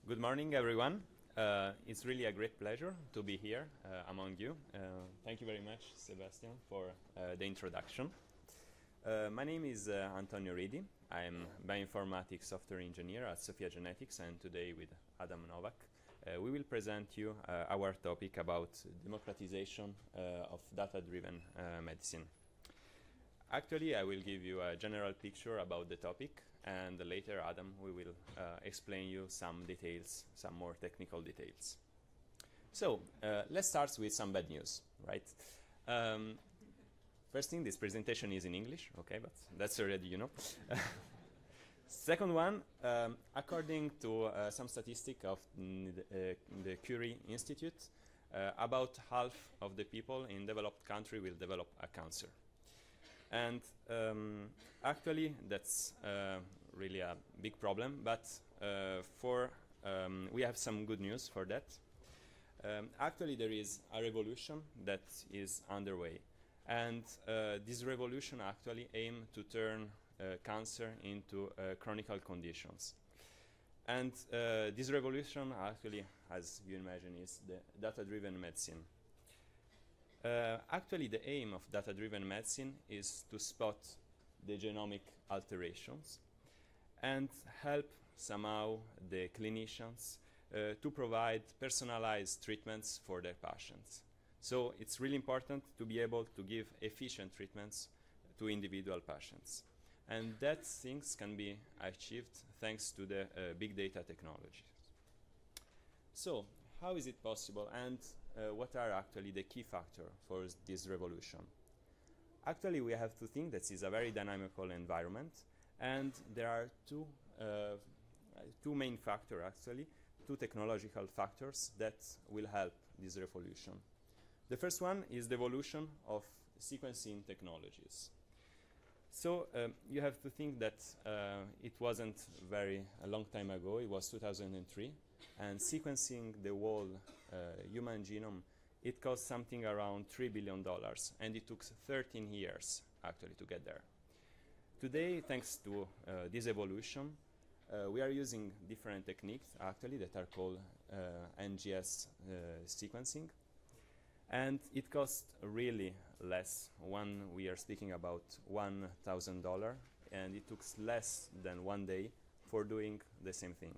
Good morning, everyone. It's really a great pleasure to be here among you. Thank you very much, Sebastian, for the introduction. My name is Antonio Ridi. I'm bioinformatics software engineer at Sophia Genetics, and today with Adam Novak, we will present you our topic about democratization of data-driven medicine. Actually, I will give you a general picture about the topic, and later, Adam, we will explain you some details, some more technical details. So, let's start with some bad news, right? First thing, this presentation is in English, okay, but that's already, you know. Second one, according to some statistic of the Curie Institute, about half of the people in developed country will develop a cancer. And actually, that's really a big problem, but we have some good news for that. Actually, there is a revolution that is underway. And this revolution actually aims to turn cancer into chronic conditions. And this revolution actually, as you imagine, is the data-driven medicine. Actually, the aim of data-driven medicine is to spot the genomic alterations and help somehow the clinicians to provide personalized treatments for their patients. So it's really important to be able to give efficient treatments to individual patients. And that things can be achieved thanks to the big data technologies. So how is it possible, and what are actually the key factors for this revolution? Actually, we have to think that this is a very dynamical environment, and there are two main factors, actually, two technological factors that will help this revolution. The first one is the evolution of sequencing technologies. So you have to think that it wasn't a long time ago, it was 2003, and sequencing the whole human genome, it cost something around $3 billion, and it took 13 years actually to get there. Today, thanks to this evolution, we are using different techniques actually that are called NGS sequencing, and it costs really less. We are speaking about $1,000, and it took less than 1 day for doing the same thing.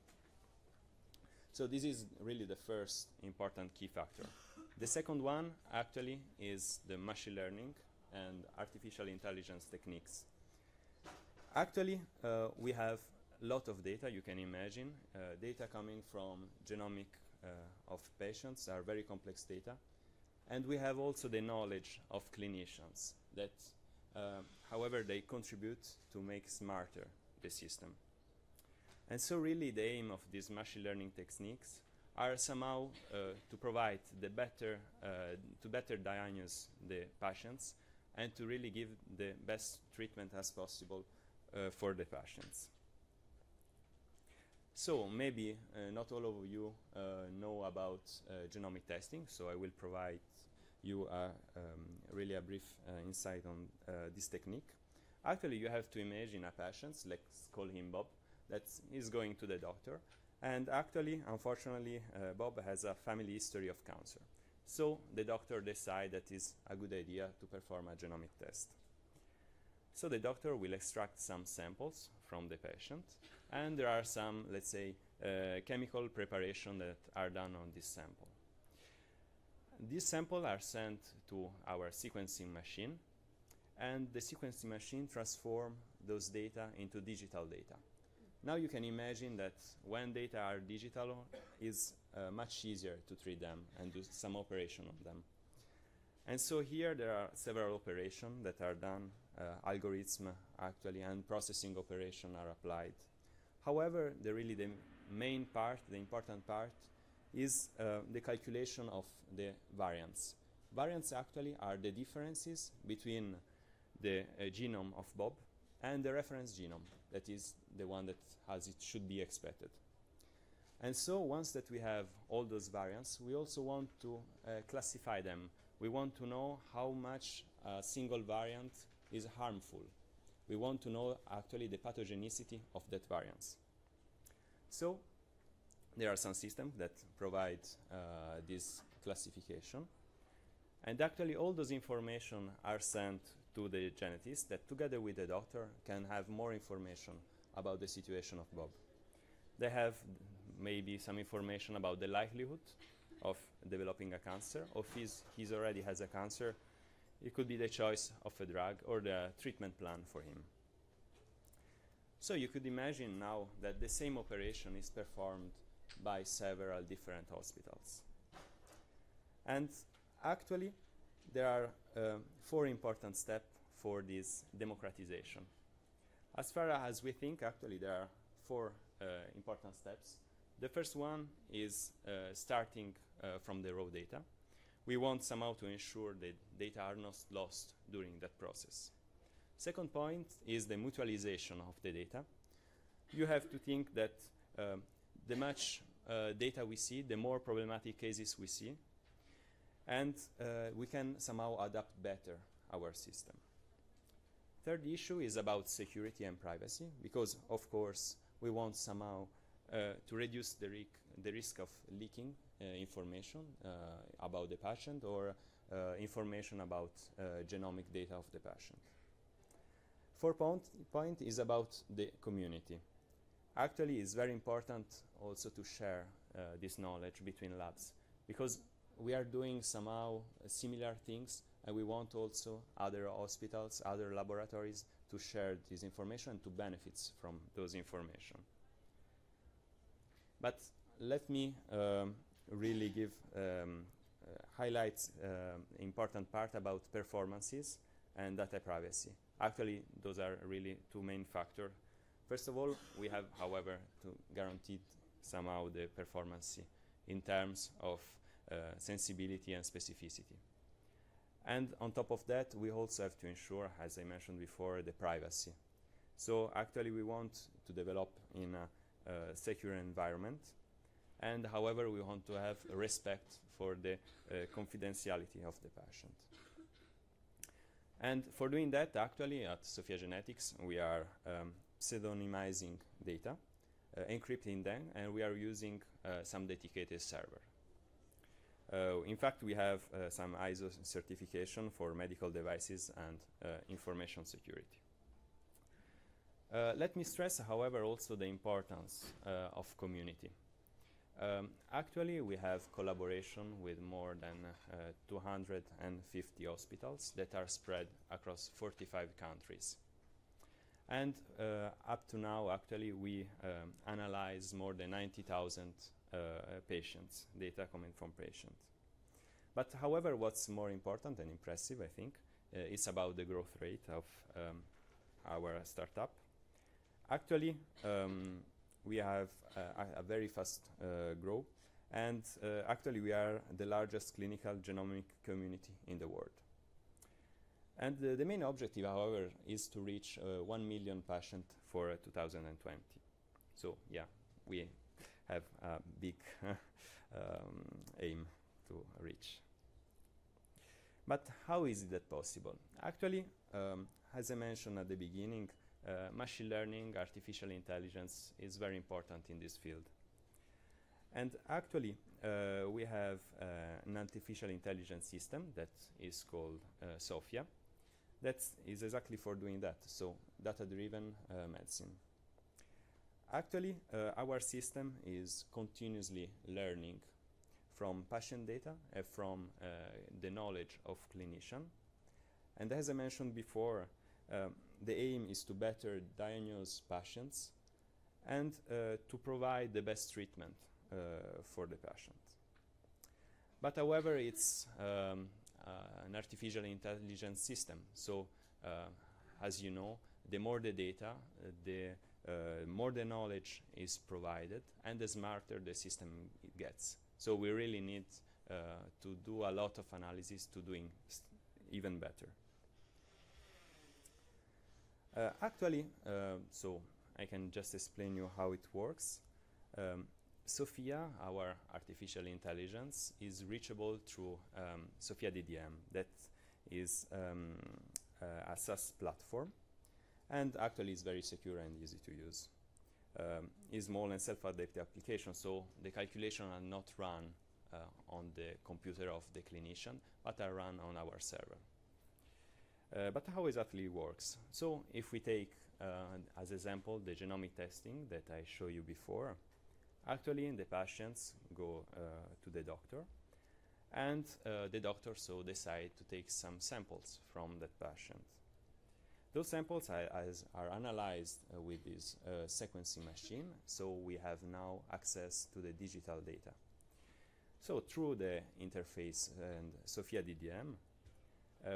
So this is really the first important key factor. The second one actually is the machine learning and artificial intelligence techniques. Actually, we have a lot of data, you can imagine, data coming from genomic of patients, are very complex data. And we have also the knowledge of clinicians that, however, they contribute to make smarter the system. And so really the aim of these machine learning techniques are somehow to provide to better diagnose the patients and to really give the best treatment as possible for the patients. So maybe not all of you know about genomic testing, so I will provide you really a brief insight on this technique. Actually, you have to imagine a patient, let's call him Bob, that is going to the doctor, and actually, unfortunately, Bob has a family history of cancer. So the doctor decides that it's a good idea to perform a genomic test. So the doctor will extract some samples from the patient, and there are some, let's say, chemical preparation that are done on this sample. These samples are sent to our sequencing machine, and the sequencing machine transforms those data into digital data. Now you can imagine that when data are digital, it's much easier to treat them and do some operation on them. And so here there are several operations that are done, algorithm actually, and processing operation are applied. However, the main part, the important part, is the calculation of the variants. Variants actually are the differences between the genome of Bob and the reference genome, that is the one that as it should be expected. And so once that we have all those variants, we also want to classify them. We want to know how much a single variant is harmful. We want to know actually the pathogenicity of that variance. So There are some systems that provide this classification. And actually, all those information are sent to the genetist that, together with the doctor, can have more information about the situation of Bob. They have maybe some information about the likelihood of developing a cancer, or if he already has a cancer, it could be the choice of a drug or the treatment plan for him. So you could imagine now that the same operation is performed by several different hospitals. And actually, there are 4 important steps for this democratization. As far as we think, actually, there are 4 important steps. The first one is starting from the raw data. We want somehow to ensure that data are not lost during that process. Second point is the mutualization of the data. You have to think that the much data we see, the more problematic cases we see, and we can somehow adapt better our system. Third issue is about security and privacy, because of course we want somehow to reduce the risk of leaking information about the patient or information about genomic data of the patient. Fourth point is about the community. Actually, it's very important also to share this knowledge between labs, because we are doing somehow similar things, and we want also other hospitals, other laboratories to share this information and to benefit from those information. But let me really give highlights important part about performances and data privacy. Actually, those are really 2 main factors. First of all, we have, however, to guarantee somehow the performance in terms of sensibility and specificity. And on top of that, we also have to ensure, as I mentioned before, the privacy. So actually, we want to develop in a secure environment, and however, we want to have respect for the confidentiality of the patient. And for doing that, actually, at Sophia Genetics, we are pseudonymizing data, encrypting them, and we are using some dedicated server. In fact, we have some ISO certification for medical devices and information security. Let me stress, however, also the importance of community. Actually, we have collaboration with more than 250 hospitals that are spread across 45 countries. And up to now, actually, we analyze more than 90,000 patients, data coming from patients. But however, what's more important and impressive, I think, is about the growth rate of our startup. Actually, we have a very fast growth, and actually we are the largest clinical genomic community in the world. And the main objective, however, is to reach 1 million patients for 2020. So yeah, we have a big aim to reach. But how is that possible? Actually, as I mentioned at the beginning, machine learning, artificial intelligence is very important in this field. And actually, we have an artificial intelligence system that is called Sophia. That is exactly for doing that, so data-driven medicine. Actually, our system is continuously learning from patient data and from the knowledge of clinician. And as I mentioned before, the aim is to better diagnose patients and to provide the best treatment for the patient. But however, it's an artificial intelligence system. So as you know, the more the data, the more the knowledge is provided, and the smarter the system gets. So we really need to do a lot of analysis to doing even better. Actually, so I can just explain you how it works. Sophia, our artificial intelligence, is reachable through Sophia DDM. That is a SaaS platform, and actually is very secure and easy to use. is small and self-adaptive application, so the calculation are not run on the computer of the clinician, but are run on our server. But how exactly it works? So if we take as example the genomic testing that I showed you before, actually the patients go to the doctor, and the doctor so decide to take some samples from that patient. Those samples are analyzed with this sequencing machine, so we have now access to the digital data. So through the interface and Sophia DDM,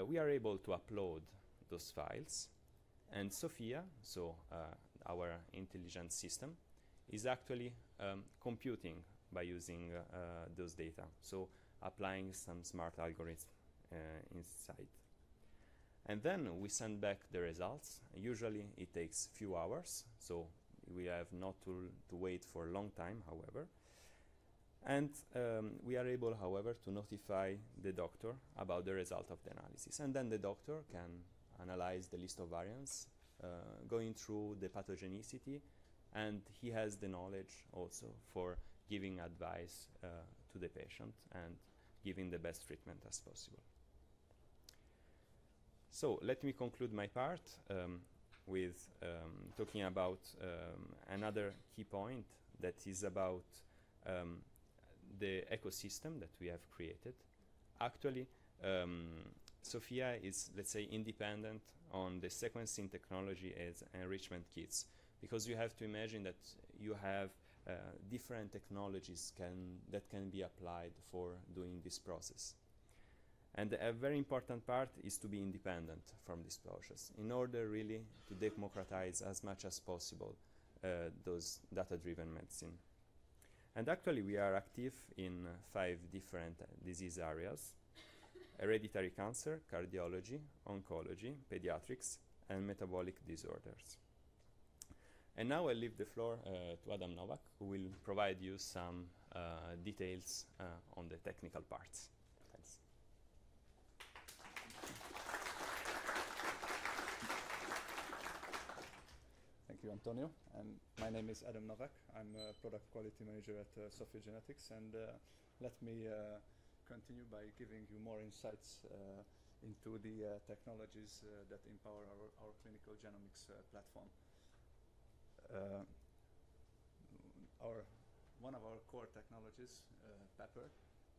we are able to upload those files, and Sophia, so our intelligent system, is actually computing by using those data, so applying some smart algorithms inside. And then we send back the results. Usually it takes few hours, so we have not to wait for a long time, however. And we are able, however, to notify the doctor about the result of the analysis. And then the doctor can analyze the list of variants, going through the pathogenicity, and he has the knowledge also for giving advice to the patient and giving the best treatment as possible. So let me conclude my part with talking about another key point that is about the ecosystem that we have created. Actually, Sophia is, let's say, independent on the sequencing technology as enrichment kits, because you have to imagine that you have different technologies that can be applied for doing this process. And a very important part is to be independent from this process in order really to democratize as much as possible those data-driven medicine. And actually we are active in 5 different disease areas: hereditary cancer, cardiology, oncology, pediatrics, and metabolic disorders. And now I leave the floor to Adam Novak, who will provide you some details on the technical parts. Thanks. Thank you, Antonio. And my name is Adam Novak. I'm a product quality manager at Sophia Genetics, and let me continue by giving you more insights into the technologies that empower our clinical genomics platform. One of our core technologies, Pepper,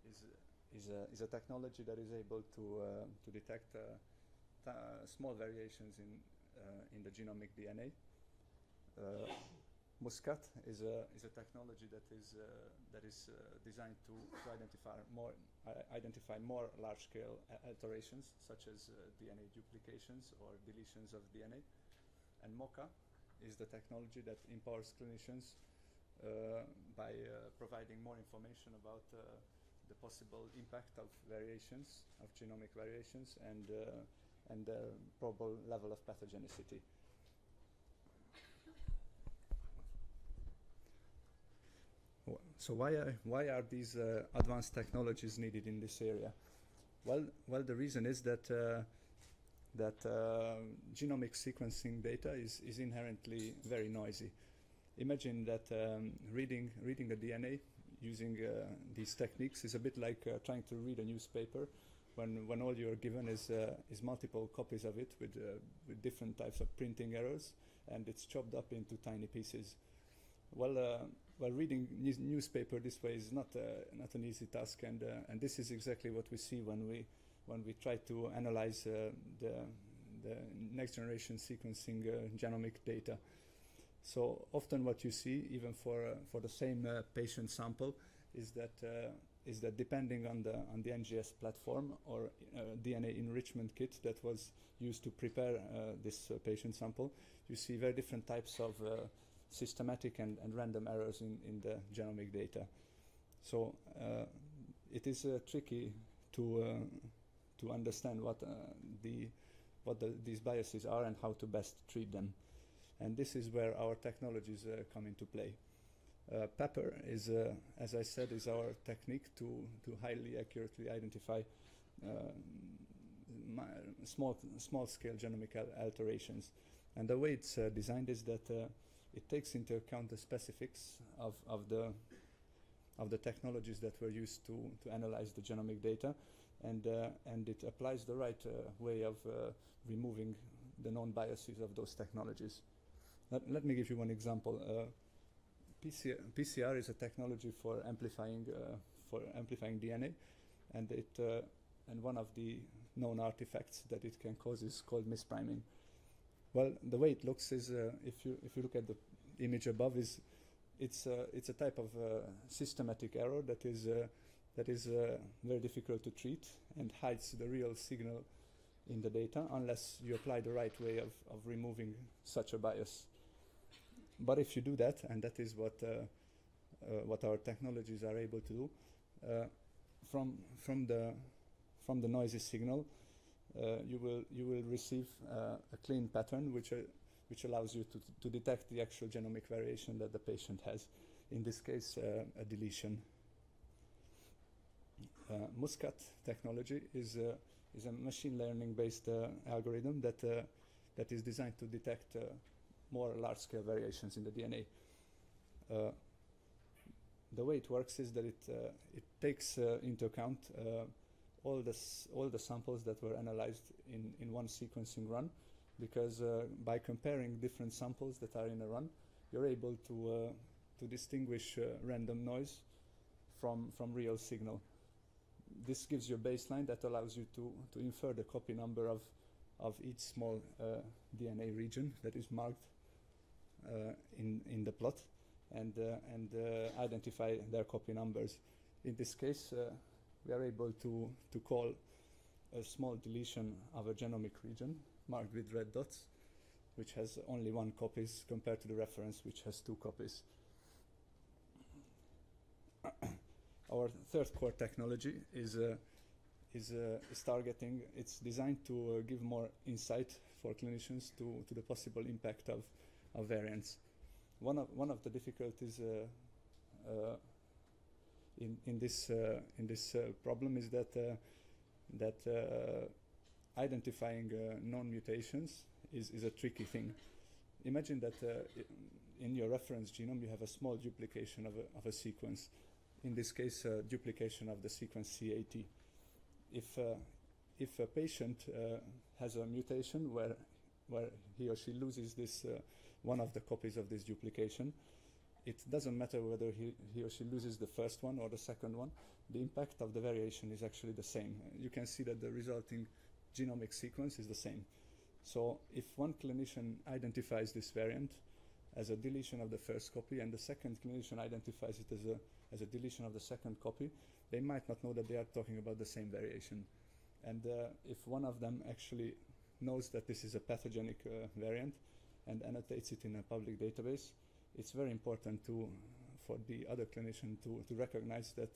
is a technology that is able to detect small variations in the genomic DNA. Muscat is a technology that is designed to identify more large-scale alterations, such as DNA duplications or deletions of DNA. And Mocha is the technology that empowers clinicians by providing more information about the possible impact of variations, of genomic variations, and the probable level of pathogenicity. So why are these advanced technologies needed in this area? Well, the reason is that genomic sequencing data is inherently very noisy. Imagine that reading the DNA using these techniques is a bit like trying to read a newspaper when all you're given is multiple copies of it with different types of printing errors, and it's chopped up into tiny pieces. Well, reading newspaper this way is not an easy task, and this is exactly what we see when we try to analyze the next generation sequencing genomic data. So often what you see, even for the same patient sample, is that depending on the NGS platform or DNA enrichment kit that was used to prepare this patient sample, you see very different types of systematic and random errors in the genomic data. So it is tricky to understand what these biases are and how to best treat them. And this is where our technologies come into play. Pepper is, as I said, is our technique to highly accurately identify small-scale genomic alterations. And the way it's designed is that it takes into account the specifics of the technologies that were used to analyze the genomic data, and it applies the right way of removing the known biases of those technologies. Let me give you one example. PCR is a technology for amplifying DNA, and one of the known artifacts that it can cause is called mispriming. Well, the way it looks is, if you look at the image above, it's a type of systematic error that is very difficult to treat and hides the real signal in the data unless you apply the right way of removing such a bias. But if you do that, and that is what our technologies are able to do, from the noisy signal, you will receive a clean pattern which allows you to detect the actual genomic variation that the patient has. In this case, a deletion. Muscat technology is a machine learning based algorithm that is designed to detect more large-scale variations in the DNA. The way it works is that it takes into account all the samples that were analyzed in one sequencing run, because by comparing different samples that are in a run, you're able to distinguish random noise from real signal. This gives you a baseline that allows you to infer the copy number of each small DNA region that is marked in the plot, and identify their copy numbers. In this case, we are able to call a small deletion of a genomic region marked with red dots, which has only 1 copy compared to the reference, which has 2 copies. Our third core technology is targeting. It's designed to give more insight for clinicians to the possible impact of variants. One of the difficulties in this problem is that identifying known mutations is a tricky thing. Imagine that in your reference genome you have a small duplication of a sequence. In this case, duplication of the sequence C80. If a patient has a mutation where he or she loses this one of the copies of this duplication, it doesn't matter whether he or she loses the first one or the second one. The impact of the variation is actually the same. You can see that the resulting genomic sequence is the same. So if one clinician identifies this variant as a deletion of the first copy, and the second clinician identifies it as a deletion of the second copy, they might not know that they are talking about the same variation. And if one of them actually knows that this is a pathogenic variant and annotates it in a public database, it's very important for the other clinician to recognize that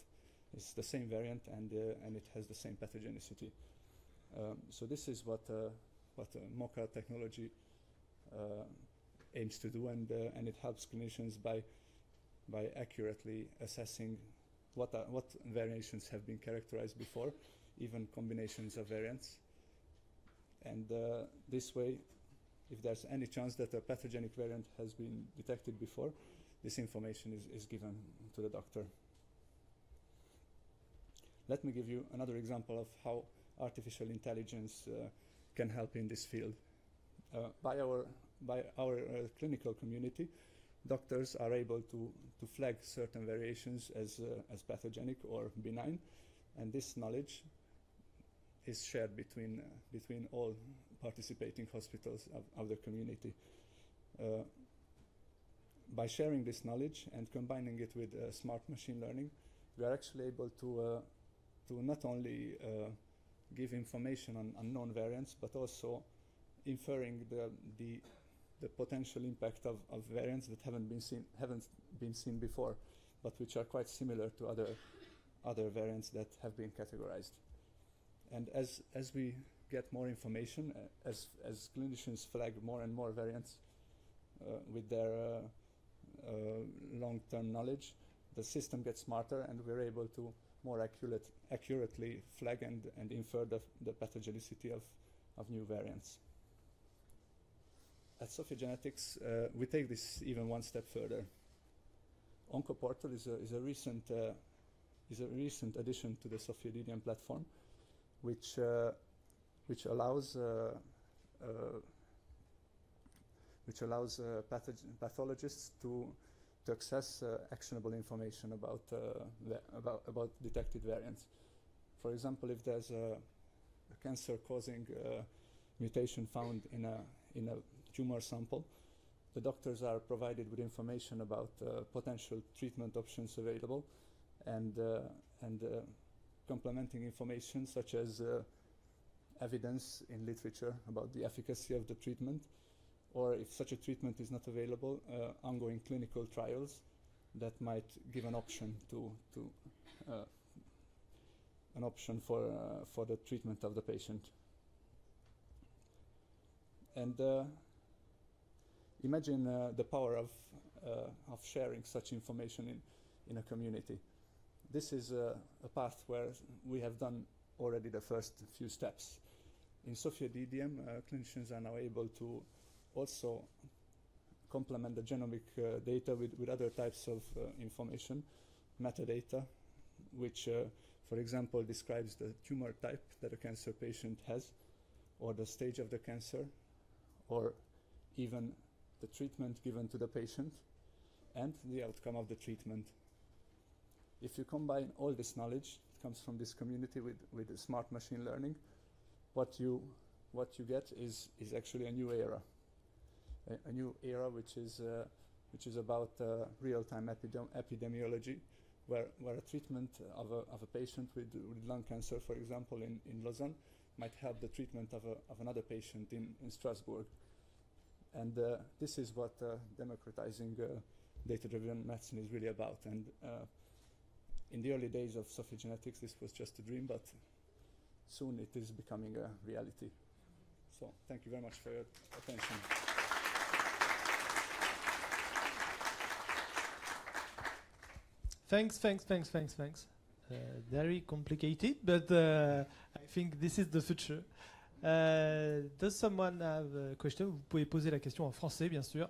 it's the same variant and it has the same pathogenicity. So this is what MoCA technology aims to do, and it helps clinicians by accurately assessing what variations have been characterized before, even combinations of variants. And this way, if there's any chance that a pathogenic variant has been detected before, this information is given to the doctor. Let me give you another example of how artificial intelligence can help in this field. By our clinical community, doctors are able to flag certain variations as pathogenic or benign, and this knowledge is shared between all participating hospitals of the community. By sharing this knowledge and combining it with smart machine learning, we are actually able to not only give information on unknown variants, but also inferring the potential impact of variants that haven't been seen before, but which are quite similar to other variants that have been categorized. And as we get more information, as clinicians flag more and more variants with their long-term knowledge, the system gets smarter, and we're able to more accurately flag and infer the pathogenicity of new variants. at Sophia Genetics, we take this even one step further. OncoPortal is a recent addition to the Sophia DDM platform, which allows pathologists to access actionable information about detected variants. For example, if there's a cancer-causing mutation found in a tumor sample, the doctors are provided with information about potential treatment options available and complementing information such as evidence in literature about the efficacy of the treatment, or if such a treatment is not available, ongoing clinical trials that might give an option for the treatment of the patient. And imagine the power of sharing such information in a community. This is a path where we have done already the first few steps. In Sophia DDM, clinicians are now able to also complement the genomic data with other types of information, metadata, which, for example, describes the tumor type that a cancer patient has, or the stage of the cancer, or even the treatment given to the patient, and the outcome of the treatment. If you combine all this knowledge, it comes from this community with smart machine learning, what you get is actually a new era. A new era which is about real-time epidemiology, where a treatment of a patient with lung cancer, for example, in Lausanne, might help the treatment of another patient in Strasbourg. And this is what democratizing data-driven medicine is really about. And in the early days of Sophia Genetics, this was just a dream, but soon it is becoming a reality. So thank you very much for your attention. Thanks. Very complicated, but I think this is the future. Does someone have a question? Vous pouvez poser la question en français, bien sûr.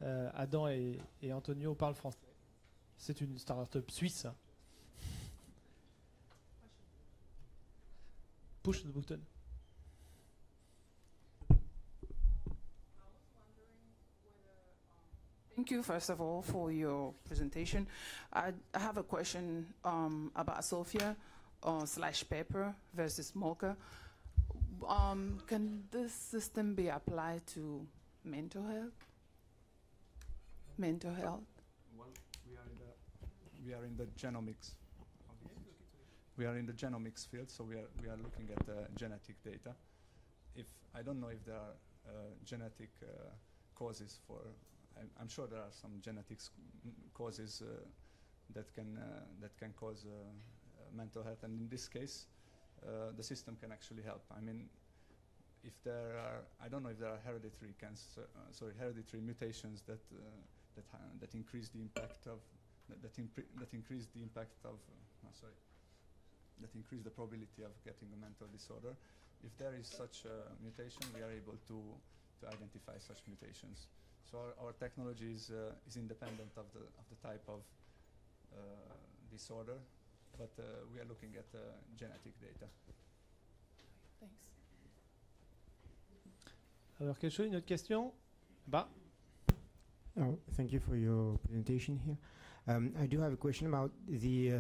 Adam et Antonio parlent français. C'est une start-up suisse. Push the button. Thank you, first of all, for your presentation. I have a question about Sophia / paper versus Mocha. Can this system be applied to mental health? Well, we are in the genomics. We are in the genomics field, so we are looking at genetic data. I don't know if there are genetic causes for. I'm sure there are some genetics causes that can cause mental health, and in this case, the system can actually help. I mean, if there are, I don't know if there are hereditary hereditary mutations that increase the impact of that increase the probability of getting a mental disorder. If there is such a mutation, we are able to identify such mutations. So our technology is independent of the type of disorder, but we are looking at genetic data. Thanks. Alors, quelque chose, une autre question? Bah. Oh, thank you for your presentation here. I do have a question about the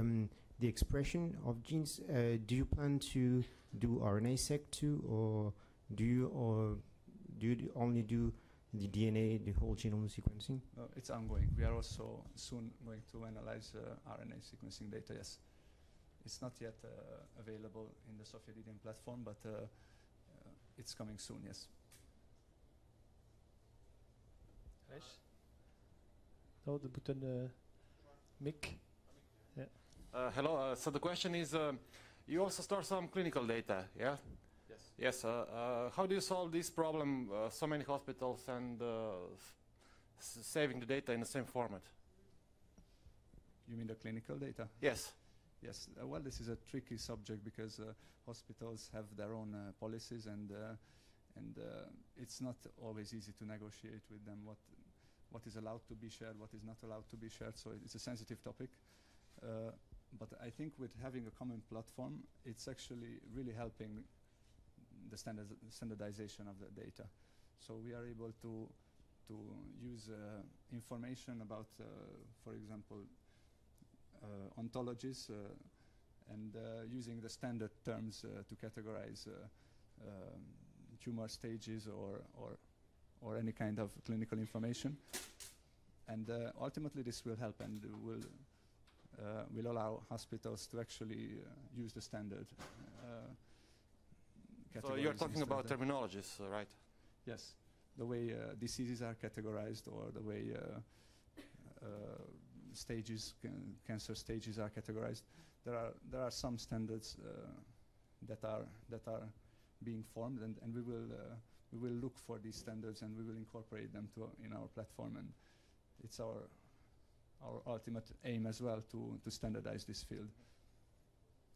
expression of genes. Do you plan to do RNA-seq too, or do you only do the DNA, the whole genome sequencing? It's ongoing. We are also soon going to analyze RNA sequencing data, yes. It's not yet available in the Sophia DDM platform, but it's coming soon, yes. So the button mic. Yeah. Hello. So the question is, you also store some clinical data, yeah? Yes. How do you solve this problem? So many hospitals and saving the data in the same format. You mean the clinical data? Yes. Yes. Well, this is a tricky subject because hospitals have their own policies, and and it's not always easy to negotiate with them what is allowed to be shared, what is not allowed to be shared. So it's a sensitive topic. But I think with having a common platform, it's actually really helping the standardization of the data. So we are able to use information about, for example, ontologies, and using the standard terms to categorize tumor stages or any kind of clinical information. And ultimately this will help and will allow hospitals to actually use the standard. So you're talking about terminologies, right? Yes, the way diseases are categorized, or the way stages, cancer stages are categorized. There are some standards that are being formed, and we will look for these standards and we will incorporate them in our platform, and it's our ultimate aim as well to standardize this field.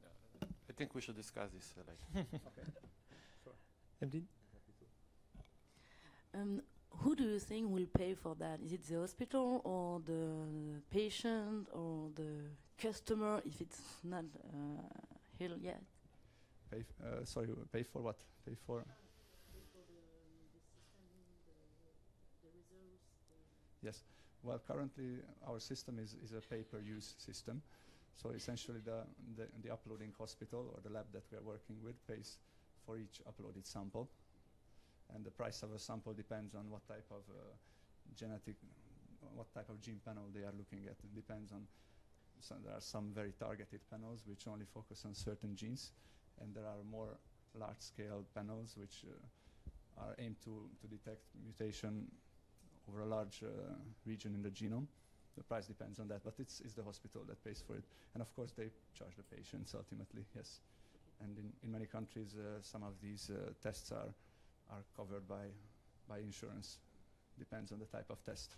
Yeah, I think we should discuss this later. Okay. Sure. Emily? Who do you think will pay for that? Is it the hospital or the patient or the customer if it's not healed yet? Sorry, pay for what? Pay for? Yes. Well, currently our system is a pay-per-use system. So essentially the uploading hospital or the lab that we are working with pays for each uploaded sample. And the price of a sample depends on what type of what type of gene panel they are looking at. It depends on, there are some very targeted panels which only focus on certain genes, and there are more large-scale panels which are aimed to detect mutation over a large region in the genome. The price depends on that, but it's the hospital that pays for it. And of course they charge the patients ultimately, yes. And in many countries some of these tests are covered by insurance. Depends on the type of test.